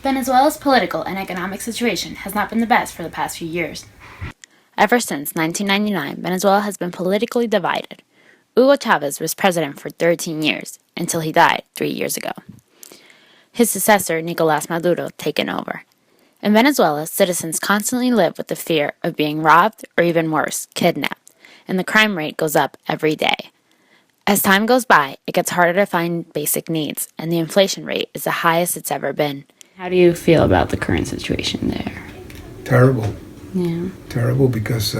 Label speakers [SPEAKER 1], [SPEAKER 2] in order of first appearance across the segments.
[SPEAKER 1] Venezuela's political and economic situation has not been the best for the past few years. Ever since 1999, Venezuela has been politically divided. Hugo Chavez was president for 13 years, until he died 3 years ago. His successor, Nicolás Maduro, taken over. In Venezuela, citizens constantly live with the fear of being robbed or even worse, kidnapped, and the crime rate goes up every day. As time goes by, it gets harder to find basic needs, and the inflation rate is the highest it's ever been. How do you feel about the current situation there?
[SPEAKER 2] Terrible.
[SPEAKER 1] Yeah.
[SPEAKER 2] Terrible because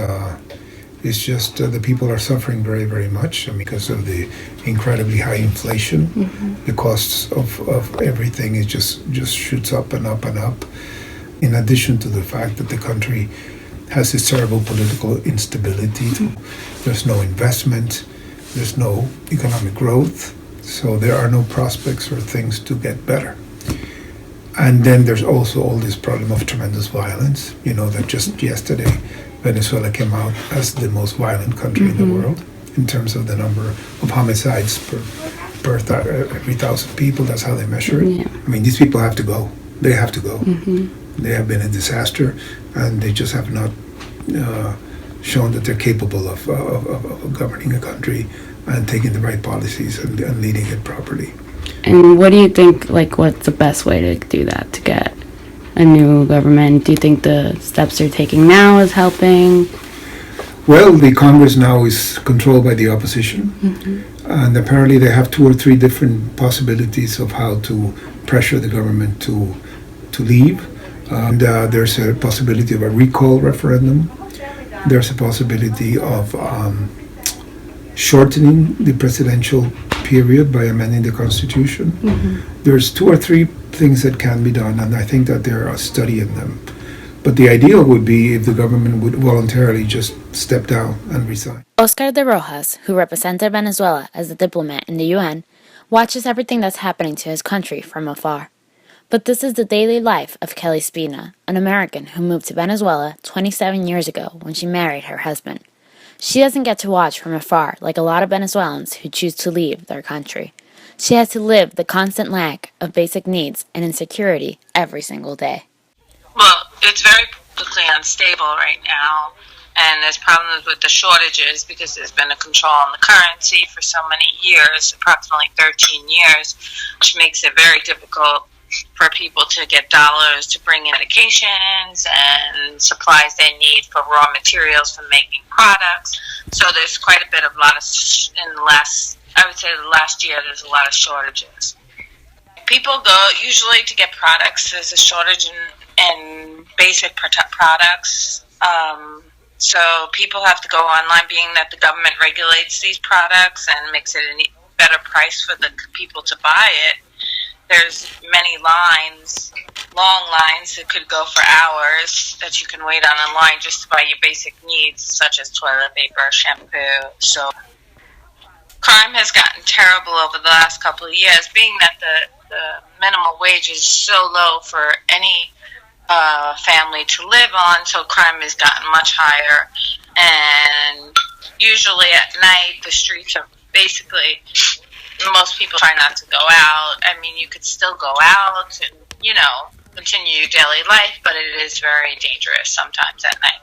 [SPEAKER 2] it's just the people are suffering very, very much because of the incredibly high inflation. The costs of everything is just shoots up and up and up. In addition to the fact that the country has this terrible political instability, there's no investment, there's no economic growth, so there are no prospects for things to get better. And then there's also all this problem of tremendous violence. You know that just yesterday, Venezuela came out as the most violent country in the world in terms of the number of homicides per every 1,000 people. That's how they measure it.
[SPEAKER 1] Yeah.
[SPEAKER 2] I mean, these people have to go. They have to go. They have been a disaster, and they just have not shown that they're capable of governing a country and taking the right policies and leading it properly.
[SPEAKER 1] And what do you think, what's the best way to do that, to get a new government? Do you think the steps they're taking now is helping?
[SPEAKER 2] Well, the Congress now is controlled by the opposition, and apparently they have 2 or 3 different possibilities of how to pressure the government to leave. And there's a possibility of a recall referendum. There's a possibility of shortening the presidential period by amending the Constitution. There's 2 or 3 things that can be done, and I think that they're studying them. But the ideal would be if the government would voluntarily just step down and resign.
[SPEAKER 1] Oscar de Rojas, who represented Venezuela as a diplomat in the UN, watches everything that's happening to his country from afar. But this is the daily life of Kelly Spina, an American who moved to Venezuela 27 years ago when she married her husband. She doesn't get to watch from afar like a lot of Venezuelans who choose to leave their country. She has to live the constant lack of basic needs and insecurity every single day.
[SPEAKER 3] Well, it's very politically unstable right now, and there's problems with the shortages because there's been a control on the currency for so many years, approximately 13 years, which makes it very difficult for people to get dollars to bring in medications and supplies they need for raw materials for making products. So there's quite a bit of I would say the last year, there's a lot of shortages. People go usually to get products. There's a shortage in basic products. So people have to go online, being that the government regulates these products and makes it a better price for the people to buy it. There's many lines, long lines that could go for hours that you can wait on online just to buy your basic needs, such as toilet paper, shampoo, soap. Crime has gotten terrible over the last couple of years, being that the minimum wage is so low for any family to live on, so crime has gotten much higher. And usually at night, the streets are basically, most people try not to go out. I mean, you could still go out and, continue your daily life, but it is very dangerous sometimes at night.